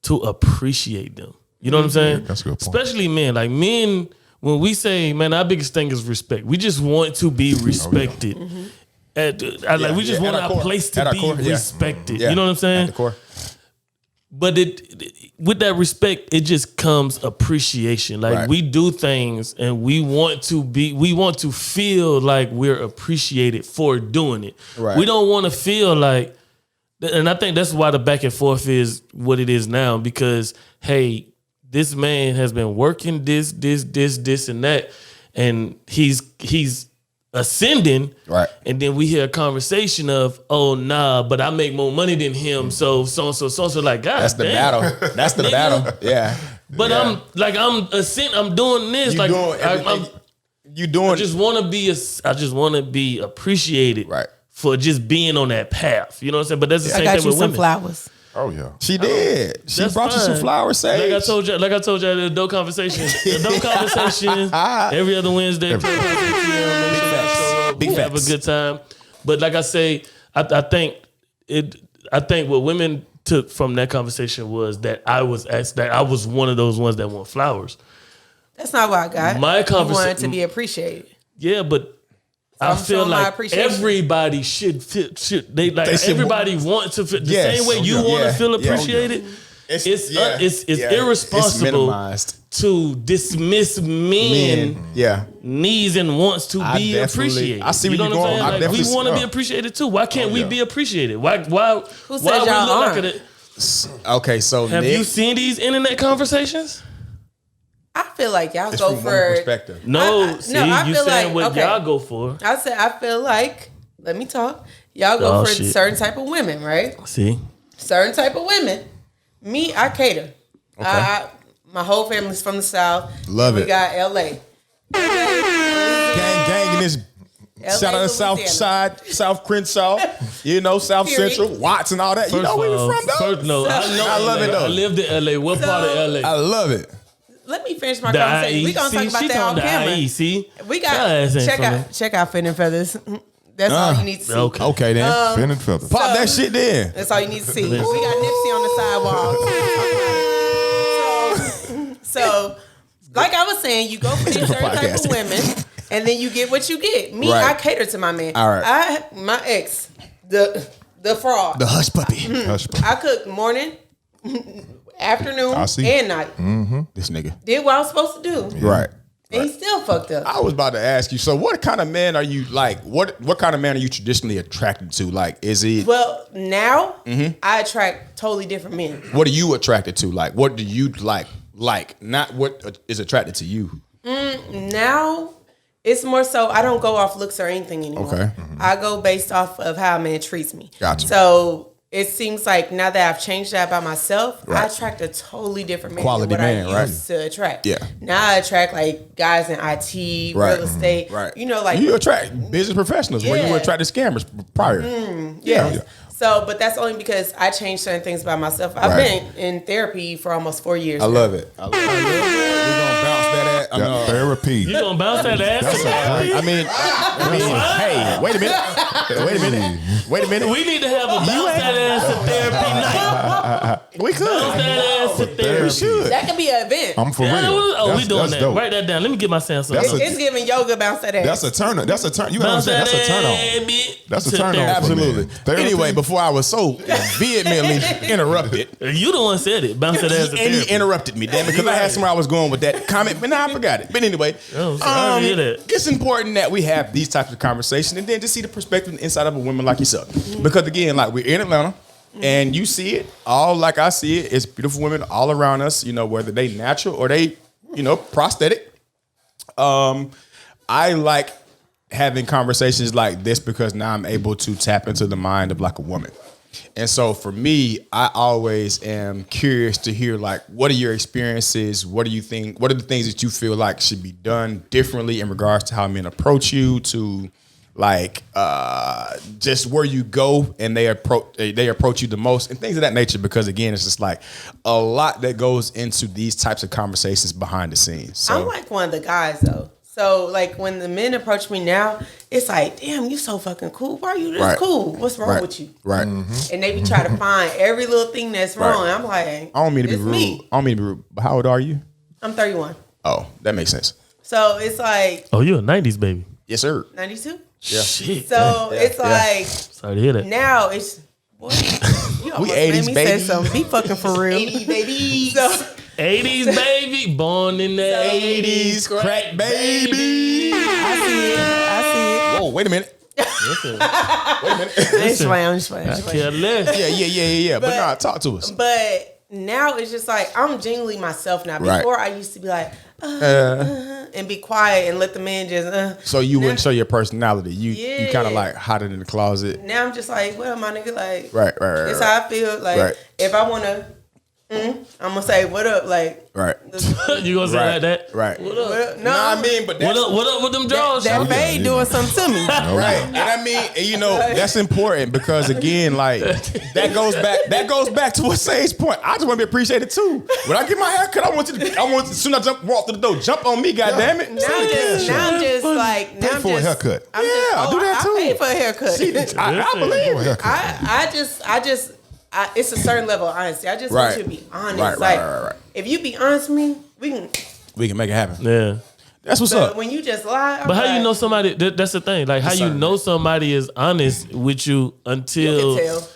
to appreciate them. You know what I'm saying? That's a good point. Especially men. Like men, when we say, man, our biggest thing is respect. We just want to be respected. We just want our place to be respected. Yeah. You know what I'm saying? At the core. But with that respect, it just comes appreciation. Like, Right. we do things and we want to feel like we're appreciated for doing it. Right. We don't want to feel like, and I think that's why the back and forth is what it is now, because, hey, this man has been working this, and that, and he's ascending. Right. And then we hear a conversation of, oh, nah, but I make more money than him. So like, God, That's the damn. battle. That's the Nigga. battle. Yeah. But Yeah. I'm doing this. You like, doing everything. You doing I just want to be appreciated. Right. For just being on that path. You know what I'm saying? But that's the I same got thing you with some women. flowers. Oh yeah. She did. She That's brought you some fine. flowers, Sage. Like I told you, the dope conversation. The dope conversation every other Wednesday. 10 PM, make sure y'all show up. Big We have a facts. good time. But like I say, I think what women took from that conversation was that I was one of those ones that want flowers. That's not what I got. My You wanted conversation- to be appreciated. Yeah, but I I'm feel showing my like appreciation. everybody should They should everybody wants to feel the Yes. same way you Yeah. want to Yeah. feel Yeah. appreciated. It's It's irresponsible minimized. to dismiss men Yeah. needs and wants to I be definitely- appreciated. I see where you know you're what I'm going. I saying? Like, we definitely- want to be appreciated too. Why can't we yeah. be appreciated? Why Who said we y'all look like aren't? it? Okay, so Have Nick, you seen these internet conversations? I feel like y'all It's go from for woman's perspective. No, I see, feel you saying like, what okay. y'all go for. I feel like, let me talk. Y'all go Oh, for shit. certain type of women, right? See, Certain type of women. Me, I cater. My whole family's from the South. Love we it. got LA. Gang in this. Shout out to South Side, South Crenshaw, South Period. Central, Watts and all that. You know where we from, though? I love it, though. I lived in LA. What part of LA? I love it. Let me finish my The conversation. IE. We gonna See, talk about she that on talking the camera. IE, see? We Your ass got ain't check out Fin and Feathers. That's all you need to see. Okay, then. Fin and feathers. Pop that shit then. That's all you need to see. We got Nipsey on the sidewalk. So, like I was saying, you go for these certain type of women, and then you get what you get. Me, Right. I cater to my man. All right. My ex, the fraud. The hush puppy. Hush, I cook morning, afternoon, I see. and night. This nigga. Did what I was supposed to do, Right. and he still fucked up. I was about to ask you, so what kind of man are you like? What kind of man are you traditionally attracted to? Like, is it, Well, now I attract totally different men. what are you attracted to? Like, what do you like, not what is attracted to you? Now it's more so I don't go off looks or anything anymore. Okay. I go based off of how a man treats me. Gotcha. So it seems like now that I've changed that about myself, I Right. attract a totally different man Quality than what man, I right? used to attract. Yeah. Now I attract like guys in IT, Right. real estate. Right. Like you attract business professionals where you Yeah. attracted scammers prior. yes. Yeah. So, but that's only because I changed certain things about myself. I've Right. been in therapy for almost 4 years. I now. love it. We're gonna bounce that at. Yeah, therapy. You gonna bounce that ass? I mean, hey, wait a minute. Wait a minute. We need to have a bounce that ass to therapy night. We could. Bounce that ass to therapy. We should. That could be an event. I'm for Yeah, real. oh, we doing That's that. dope. Write that down. Let me get my Samsung. That's up. a- It's giving yoga bounce that ass. That's a turn. That's a turn. You know what I'm Bounce saying? that That's a turn on. ass, bitch, That's a to turn on. therapy. Absolutely. Therapy. Anyway, before I was so vehemently interrupted, You the one said it. Bounce that ass to and he therapy. interrupted me, damn it, because I had somewhere I was going with that comment, but now I forgot it. But anyway, Oh, sorry to hear that. it's important that we have these types of conversations and then to see the perspective inside of a woman like yourself. Because again, like we're in Atlanta, and you see it all like I see it. It's beautiful women all around us, whether they natural or they, prosthetic. I like having conversations like this because now I'm able to tap into the mind of like a woman. And so for me, I always am curious to hear like, what are your experiences? What do you think? What are the things that you feel like should be done differently in regards to how men approach you, to like just where you go and they approach you the most and things of that nature? Because again, it's just like a lot that goes into these types of conversations behind the scenes. So I'm like one of the guys though. So like when the men approach me now, it's like, damn, you so fucking cool. Why are you this Right. cool? What's wrong right, with you? right. And they be trying to find every little thing that's wrong. Right. I'm like, I don't mean to be it's rude. me. I don't mean to be rude. But how old are you? I'm 31. Oh, that makes sense. So it's like Oh, you a 90s baby. Yes, sir. 92. Yeah. Shit. So it's like Sorry to hear that. now it's boy, you almost 80s, made me baby. say something. Be fucking for real. 80s, baby. So 80s baby, born in the 80s, crack baby. I see it. Whoa, wait a minute. Listen, It's fine. It's fine. I It's fine. care less. Yeah. But nah, talk to us. But now it's just like I'm genuinely myself now. Right. Before I used to be like, and be quiet and let the man just. So you wouldn't show your personality. You Yeah. kind of like hiding in the closet. Now I'm just like, well, my nigga, like, Right. it's how I feel. Like, Right. if I wanna, I'm gonna say, what up, like, Right. You gonna say like that? Right. What up? what up? No, I mean, but that's, What up with them jaws? that fade doing something to me. right. And I mean, and that's important because again, like that goes back to what Sage's point. I just want to be appreciated too. When I get my haircut, I want as soon as I walk through the door, jump on me, goddamn it. Now I'm just like, now Pay I'm for a just, haircut. I'm just, Yeah, do that too. I pay for a haircut. I believe it. I just, it's a certain level of honesty. I just Right. want you to be honest. Right, like, right. if you be honest with me, we can. We can make it happen. Yeah. That's what's But up. when you just lie, I'm But how like, you know somebody? That's the thing. Like how you certain- know somebody is honest with you You until. can tell.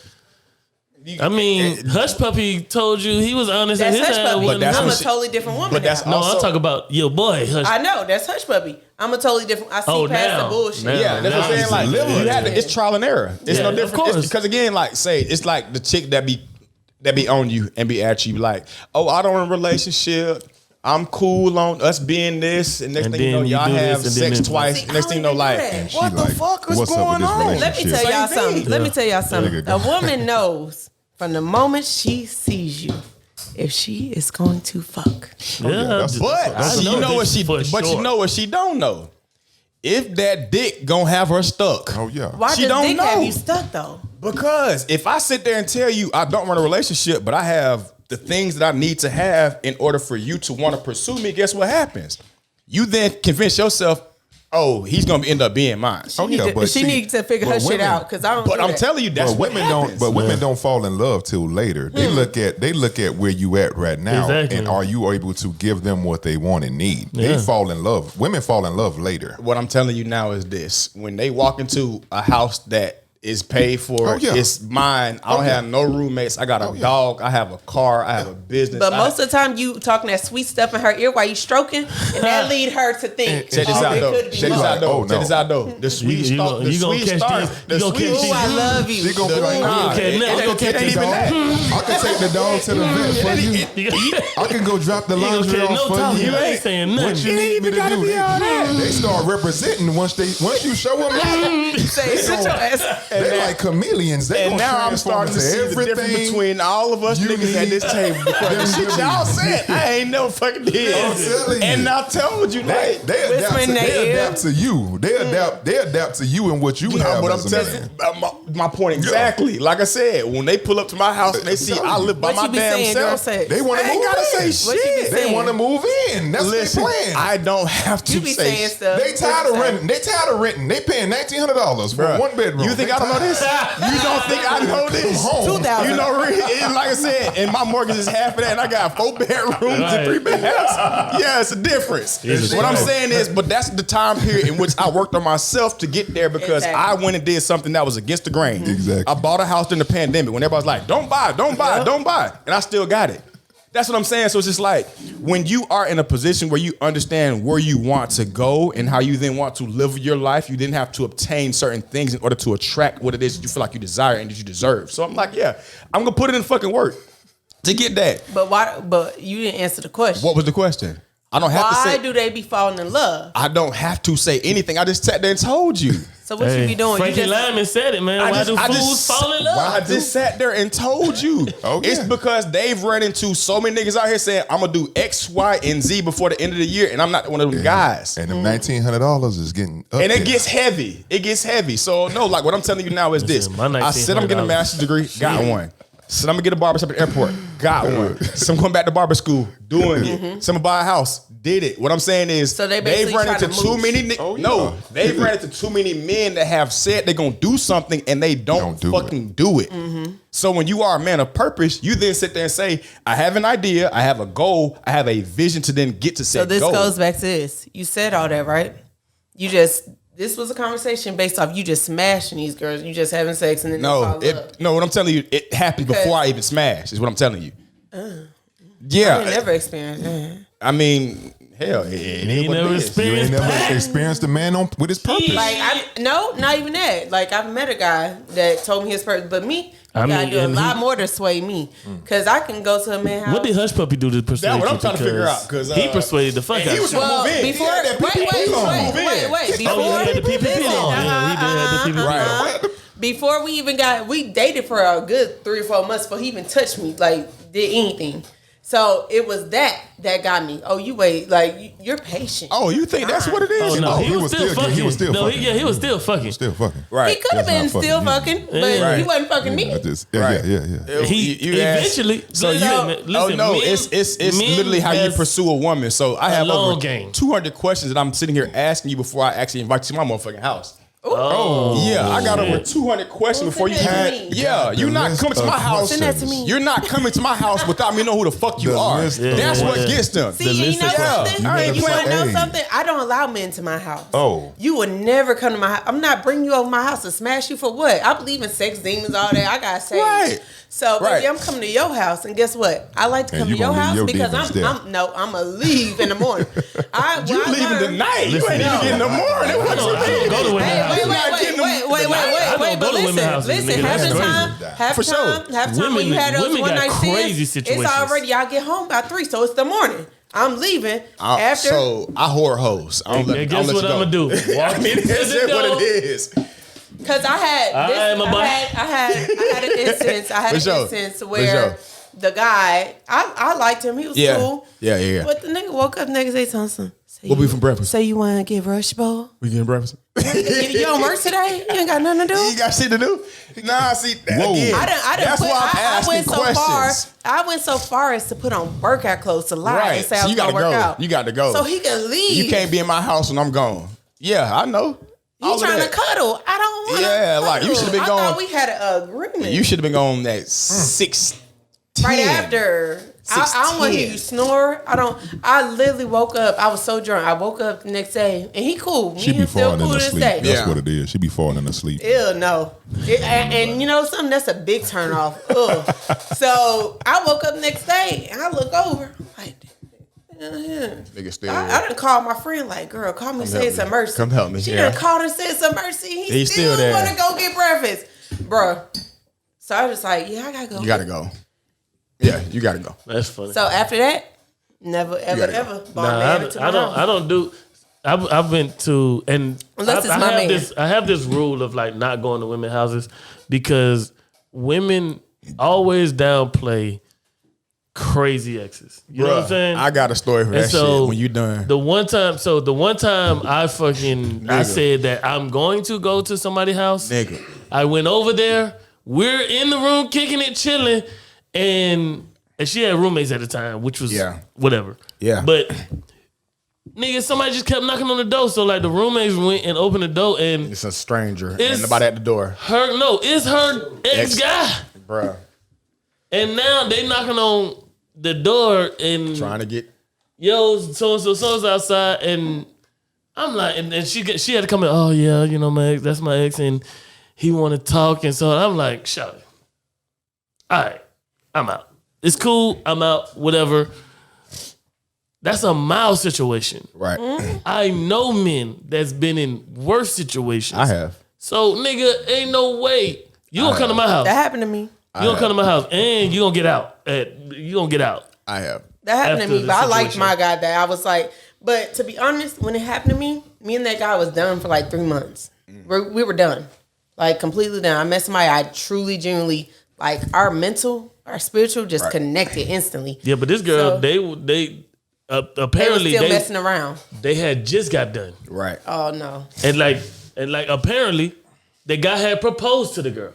I mean, Hush Puppy told you he was honest. That's and his Hush ass Puppy. wasn't that's I'm what a she- totally different woman. but that's now. No, also- I'm talking about your boy Hush. I know that's Hush Puppy. I'm a totally different. I see Oh, past now. the bullshit. Now. Yeah, that's what I'm saying. Like you had to, it's trial and error. It's Yeah, no of different. course. Because again, like say, it's like the chick that be on you and be at you like, oh, I don't want a relationship. I'm cool on us being this, and next And thing you know, then you y'all do have this, and then sex it's- twice. See, Next thing you know, I like, don't even do what that. the She like, fuck is what's up with going this on? relationship? Let me tell y'all Same something. thing. Let me tell y'all something. Yeah. A woman knows from the moment she sees you if she is going to fuck. that's- But I you know know what this she, for but you sure. know what she don't know. If that dick gonna have her stuck. Oh yeah. Why She does don't dick know. have you stuck though? Because if I sit there and tell you I don't run a relationship, but I have the things that I need to have in order for you to want to pursue me, guess what happens? You then convince yourself, oh, he's gonna end up being mine. Oh yeah, but She needs to figure her shit out because I don't. But do I'm that. telling you, that's But what women happens. don't. But women don't fall in love till later. They look at where you at right now, Exactly. and are you able to give them what they want and need? They Yeah. fall in love. Women fall in love later. What I'm telling you now is this: when they walk into a house that is paid for, Oh, yeah. it's mine. I don't have no roommates. I got a dog. I have a car. I have a business. But most of the time, you talking that sweet stuff in her ear while you stroking, and that lead her to think. check this oh, out it though. could be Check this more. out though. Oh, Check no. this out though. The sweet you start. gonna- The you gonna sweet catch start. these- The you gonna sweet catch Ooh, these- I love you. She gonna be like, Nah, Okay, now you gonna catch it ain't these even on. that. I can take the dog to the vet for you. I can go drop the You ain't laundry gonna catch off no for talking. you. You ain't saying nothing. What you need me to gotta do? be all that. They start representing once you show them. Say, sit your ass. They like chameleons. They And gonna now I'm transform starting to into see the difference everything. between all of us you niggas at need this table. Because the shit y'all said, I ain't never fucking did. I'm telling you. And I told you, like, They adapt. Whisper in their They ear. adapt to you. They adapt to you and what you no, have. but I'm as a telling man. my point exactly. Like I said, when they pull up to my house and they see I live by What my you be damn saying, girl? self, Say, They want I to ain't move gotta in. say What you be shit. They saying? want to move in. That's Listen, their plan. I don't have to you be say saying shit. stuff. They tired of renting. They tired of renting. They paying $1,900 for Bruh, one bedroom. You think They I don't know tired. this? You don't think I know this? Come home. 2,000. You know, like I said, and my mortgage is half of that, and I got 4 bedrooms and Right. 3 baths. Yeah, it's a difference. It's a What I'm difference. saying is, but that's the time period in which I worked on myself to get there because Exactly. I went and did something that was against the grain. Exactly. I bought a house during the pandemic when everybody's like, "Don't buy, don't buy, don't buy," and I still got it. That's what I'm saying. So it's just like when you are in a position where you understand where you want to go and how you then want to live your life, you then have to obtain certain things in order to attract what it is that you feel like you desire and that you deserve. So I'm like, yeah, I'm gonna put it in fucking work to get that. But why? But you didn't answer the question. What was the question? I don't have to Why say. do they be falling in love? I don't have to say anything. I just sat there and told you. So what you be doing? Frankie You just, Lyman said it, man. Why do fools fall in love? I just sat there and told you. Oh, yeah. It's because they've run into so many niggas out here saying, I'm gonna do X, Y, and Z before the end of the year, and I'm not one of them guys. And them $1,900 is getting up And it there. gets heavy. It gets heavy. So no, like what I'm telling you now is this. Listen, my I said I'm getting a $1,900. master's degree, got one. Said I'm gonna get a barbershop at the airport, got one. So I'm going back to barber school, doing it. So I'm gonna buy a house, did it. What I'm saying is So they they've basically run trying into to too mooch. many Oh, yeah. no, they've run into too many men that have said they're gonna do something and they don't do fucking do it. So when you are a man of purpose, you then sit there and say, I have an idea, I have a goal, I have a vision to then get to so said this goal. goes back to this. You said all that, right? This was a conversation based off you just smashing these girls, you just having sex, and then they fall in love. No, what I'm telling you, it happened Because- before I even smashed, is what I'm telling you. I Yeah. ain't never experienced that. I mean, hell, it He is what never it is. You ain't experienced never that. experienced a man with his purpose. Like not even that. Like I've met a guy that told me his purpose, but me, I I gotta mean, do a and lot he- more to sway me, because I can go to a man's house. What did Hush Puppy do to persuade That's what you? I'm trying to figure out, 'cause, he persuaded the fuck and out he of was you. trying to Well, move in. before, He had that wait, PPP loan. wait, Move in. wait. Oh, yeah, he had the PPP listen, loan. Yeah, he did have the PPP Right. loan. Before we even we dated for a good 3 or 4 months before he even touched me, like did anything. So it was that got me. Oh, you wait, like you're patient. Oh, you think that's what it is? Oh no, Oh, he was still fucking. he was still no, fucking. he was still fucking. Still fucking. Right. He could have That's been not still fucking fucking, but Right. he wasn't fucking me. I just, Right. yeah. He eventually. So you, listen, oh no, men- it's men literally how you has pursue a woman. So I have long over game. 200 questions that I'm sitting here asking you before I actually invite you to my motherfucking house. Oh, Yeah, I got over shit. 200 questions Well, before you send that had. to me. Yeah, you're not list coming to of my house. Send that to me. You're not coming to my house without me knowing who the fuck you The are. list of That's what questions. gets them. See, The you list know of something? questions. I ain't You want to know playing. something? I don't allow men to my house. Oh. You would never come to my house. I'm not bringing you over my house to smash you for what? I believe in sex demons, all that. I got sex. Right. So, Right. baby, I'm coming to your house, and guess what? I like to And come you to your gonna leave house your because demons there. I'm gonna leave in the morning. You leaving tonight? You ain't even getting the morning. What I you don't mean? go to women's Hey, houses. wait, You're not getting them wait, tonight. wait, go but to women's houses, listen, nigga. half That's the crazy. time, For sure. half the time when you Women- had those women one got night crazy stands, situations. it's already, y'all get home by 3, so it's the morning. I'm leaving So I whore hoes. I don't let, guess I'll let what you go. I'm gonna do? Walk I mean, into that's the it. What door. it is. Because I had an instance. I had an instance where the guy, I liked him. He was cool. Yeah. But the nigga woke up next day something. What we from breakfast? Say you want to get rush bowl? We getting breakfast? You don't work today? You ain't got nothing to do? You got shit to do? Nah, see, again, I went so far as to put on workout clothes to lie and say I was going to work out. You got to go. So he can leave. You can't be in my house when I'm gone. Yeah, I know. You trying to cuddle? I don't want to. Yeah, like you should have been going. I thought we had an agreement. You should have been going at 6:10. Right after. I don't want to hear you snore. I literally woke up. I was so drunk. I woke up the next day and he cool. She be falling in asleep. That's Yeah. what it is. She be falling asleep. Ew, no. And you know something? That's a big turn off. Ugh. So I woke up the next day and I look over. Like, Nigga still. I done called my friend like, girl, call me, say some mercy. Come help me. She Yeah. done called and said some mercy. He's still there. Want to go get breakfast, bruh. So I was just like, yeah, I gotta go. You gotta go. Yeah, you gotta go. That's funny. So after that, never ever gotta ever. go. brought man into my house. I don't do. I've been to and Unless it's I my have man. this. I have this rule of like not going to women's houses because women always downplay crazy exes. You know what I'm saying? I got a story for And that so shit when you done. The one time I Nigga. said that I'm going to go to somebody's house. Nigga. I went over there. We're in the room kicking it, chilling, and she had roommates at the time, which was whatever. Yeah. But nigga, somebody just kept knocking on the door. So like the roommates went and opened the door and It's a stranger It's- and nobody at the door. it's her ex guy. Bruh. And now they knocking on the door and Trying to get so-and-so's outside, and I'm like, and she had to come in, oh yeah, you know, my ex, that's my ex, and he want to talk, and so I'm like, shut it. All right, I'm out. It's cool, I'm out, whatever. That's a mild situation. right. I know men that's been in worse situations. I have. So, nigga, ain't no way. You gonna come to my house. That happened to me. You gonna come to my house, and you gonna get out. You gonna get out. I have. That happened After to me, the but I liked situation. my guy that I was like, but to be honest, when it happened to me and that guy was done for like 3 months. We were done. Like completely done. I met somebody I truly, genuinely, like our mental, our spiritual just connected instantly. Yeah, but this girl, So- they They were apparently still messing around. they had just got done, Right. Oh no. and like apparently the guy had proposed to the girl.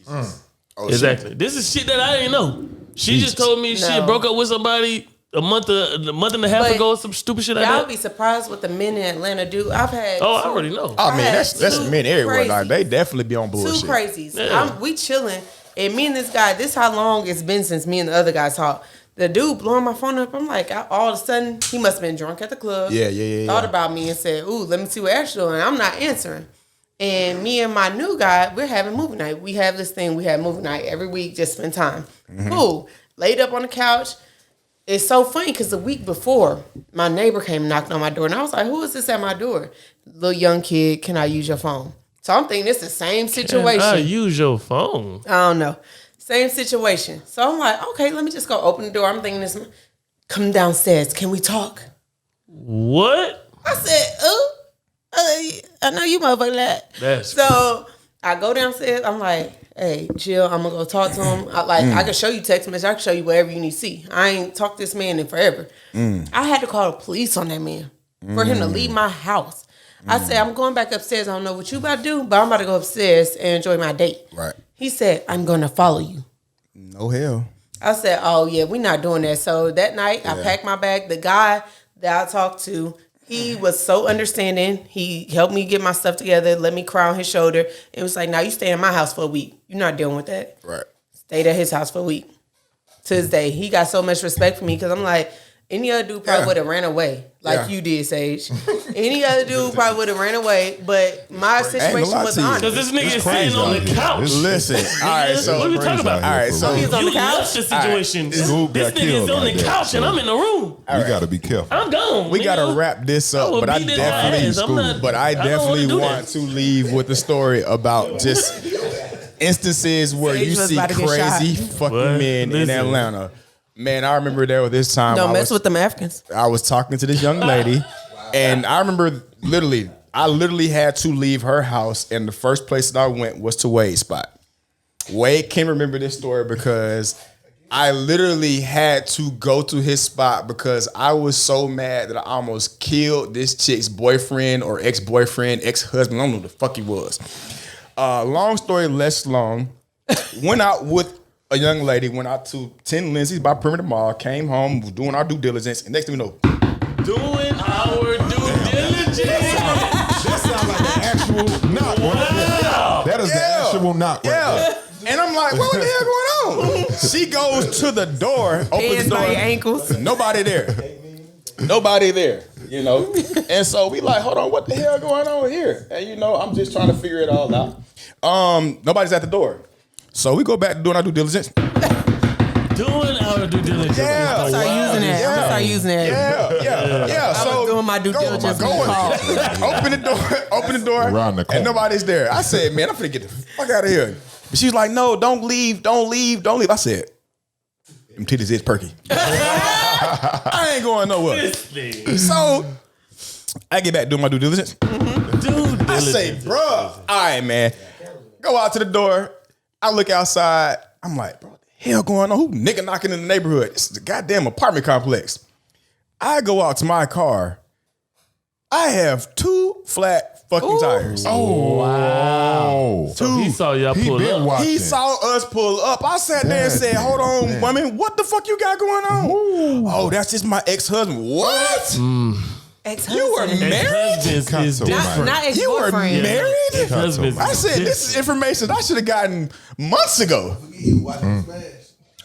Oh, Exactly. This is shit that I didn't know. She just told me she had No. broke up with somebody a month and a half But ago, some stupid shit like Y'all that. be surprised what the men in Atlanta do. I've had Oh, I already know. I mean, had that's two men everywhere. Like crazies. they definitely be on two bullshit. crazies. Yeah. We chilling, and me and this guy. This how long it's been since me and the other guy talked. The dude blowing my phone up. I'm like, all of a sudden, he must have been drunk at the club. Yeah. Thought about me and said, "Ooh, let me see what Ashley doing." I'm not answering. And me and my new guy, we're having movie night. We have this thing. We have movie night every week. Just spend time. Cool. Laid up on the couch. It's so funny because the week before, my neighbor came and knocked on my door, and I was like, "Who is this at my door?" Little young kid. Can I use your phone? So I'm thinking it's the same situation. I use your phone. I don't know. Same situation. So I'm like, okay, let me just go open the door. I'm thinking this, come downstairs. Can we talk? What? I said, I know you motherfucker that. That's So I go downstairs. I'm like, hey, chill. I'm going to go talk to him. I can show you text message. I can show you whatever you need to see. I ain't talked to this man in forever. I had to call the police on that man for him to leave my house. I said, I'm going back upstairs. I don't know what you about to do, but I'm about to go upstairs and enjoy my date. Right. He said, I'm going to follow you. No hell. I said, oh, yeah, we're not doing that. So that night, I packed my bag. The guy that I talked to, he was so understanding. He helped me get my stuff together, let me cry on his shoulder. It was like, now you stay in my house for a week. You're not dealing with that. Right. Stayed at his house for a week. To this day, he got so much respect for me because I'm like, any other dude probably would have ran away like you did, Sage. Any other dude probably would have ran away, but my situation lie was to you. honest. Because this nigga is It's sitting crazy on out the here. couch. Listen. All right. So What are we talking about? All right. So He's on You the couch? left the situation. Dude This got nigga is killed on like the that, couch and so- I'm in the room. You got to be careful. I'm gone. we nigga. gotta wrap this I up, will but I beat his definitely, ass. I'm not- but I I don't wanna definitely do want that. to leave with the story about just instances where Sage you was see about to get crazy shot. fucking What? men in Listen. Atlanta Man, I remember there was this time Don't mess with them Africans. I was talking to this young lady, and I remember I literally had to leave her house, and the first place that I went was to Wade's spot. Wade can remember this story because I literally had to go to his spot because I was so mad that I almost killed this chick's boyfriend or ex-boyfriend, ex-husband. I don't know who the fuck he was. Long story less long. Went out with a young lady, went out to 10 Lindsay's by Perimeter Mall, came home, was doing our due diligence, and next thing we know, Doing our due diligence. That sounds like the actual knock. Wow. That is the actual knock right there. And I'm like, what the hell going on? She goes to the door, opens Hands the door. by your ankles. Nobody there. Nobody there, you know? And so we like, hold on, what the hell going on here? And you know, I'm just trying to figure it all out. Nobody's at the door. So we go back to doing our due diligence. Doing our due diligence. Yeah. I'm start using that. I'm gonna start using that. Yeah. I was doing my due diligence when you called. Open the door, Around the corner. and nobody's there. I said, man, I'm finna get the fuck out of here. But she's like, no, don't leave. I said, them titties is perky. I ain't going nowhere. So I get back doing my due diligence. I say, bruh, all right, man. Go out to the door. I look outside. I'm like, bro, what the hell going on? Who nigga knocking in the neighborhood? This is a goddamn apartment complex. I go out to my car. I have 2 flat fucking tires. Oh, wow. So he saw y'all He pull been up. watching. He saw us pull up. I sat there and said, hold on, woman, what the fuck you got going on? Oh, that's just my ex-husband. What? You were married? Ex-husbands is different. Not You were ex-boyfriend. married? Ex-husbands I is said, this is information I should have gotten months ago.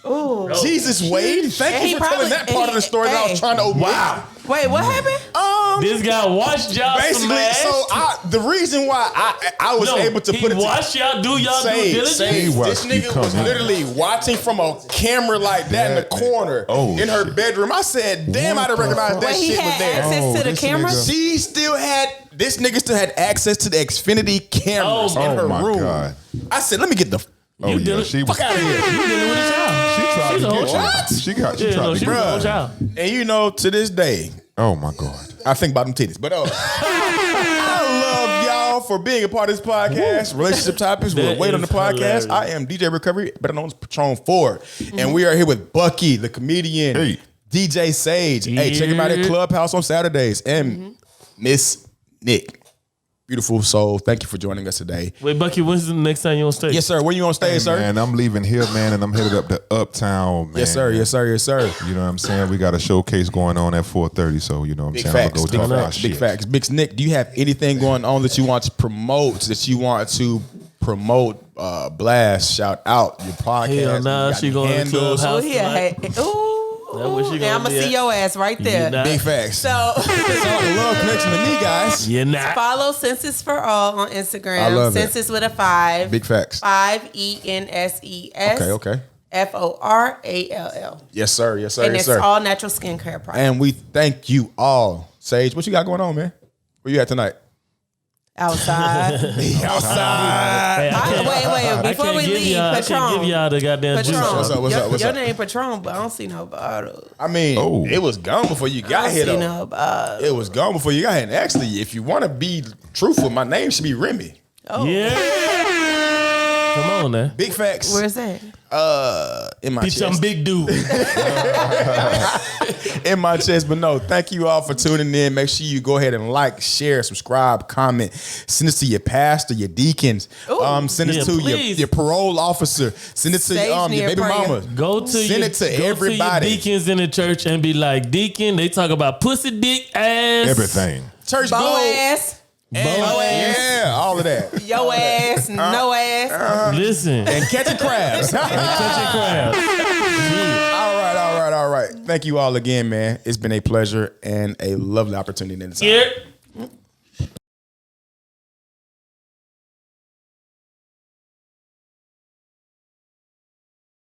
Ooh. Jesus, Wade. Thank And he you for telling probably- that part of the story that I was trying to omit. Wow. Wait, what happened? This guy washed y'all Basically, smashed. so the reason why I was able to put it watch y'all do y'all due diligence. This watched you nigga come was in. literally watching from a camera like that in the corner in her bedroom. I said, damn, I didn't recognize that Wait, he shit was had there. access to the this camera? nigga- This nigga still had access to the Xfinity cameras Oh, in her my room. God. I said, let me get the Oh, You yeah. did it. She was. fuck out of here. You dealing with a child. She tried She's to a whole get child. you. She tried Yeah, to she get was a you. whole child. And you know, to this day, Oh, my God. I think about them titties. But I love y'all for being a part of this podcast. Relationship topics. We'll That wait on the is podcast. hilarious. I am DJ Recovery, better known as Patron Ford. And we are here with Bucky, the comedian, Hey. DJ Sage. Hey, check him out at Yeah. Clubhouse on Saturdays. And Miss Nick. Beautiful soul. Thank you for joining us today. Wait, Bucky, when's the next time you on stage? Yes, sir. When you on stage, sir? Man, I'm leaving here, man, and I'm headed up to Uptown, man. Yes, sir. Yes, sir. Yes, sir. You know what I'm saying? We got a showcase going on at 4:30, so you know what I'm Big saying? facts. I'm Big gonna go talk our facts. Big shit. facts. Big Nick, do you have anything going on that you want to promote? Blast, shout out your podcast? Hell nah, you got she going to handles. Clubhouse. Oh, yeah. That what she Ooh. gonna And I'm going be to see at? your ass right there. You not- Big facts. So It's all the love connection to me, guys. You're not. follow Census for All on Instagram. I love it. Census with a 5. Big facts. 5ENSES. Okay. FORALL. Yes, sir. Yes, sir. And Yes, it's sir. all natural skincare products. And we thank you all. Sage, what you got going on, man? Where you at tonight? Outside. Outside. Hey, I can't- Wait. I Before can't we give leave, y'all- I can't Patron. give y'all the goddamn juice. Patron. What's up? What's up? What's your up? name Patron, but I don't see no bottle. I mean, Oh. it was gone before you I got don't here, see though. no bottle. It was gone before you got here. And actually, if you want to be truthful, my name should be Remy. Oh. Yeah. Come on now. Big facts. Where's that? In my Bitch, I'm chest. big dude. In my chest. But no, thank you all for tuning in. Make sure you go ahead and like, share, subscribe, comment. Send this to your pastor, your deacons. Send this Yeah, to please. your parole officer. Send it to Sage your near baby prayer. mama. Go to Send your, it to go everybody. To your deacons in the church and be like, Deacon, they talk about pussy, dick, ass. Everything. Church Bow go. ass, And- ass. Yeah, all of that. yo ass, no ass. Listen. And catching crabs. Catching crabs. All right. Thank you all again, man. It's been a pleasure and a lovely opportunity. Yeah.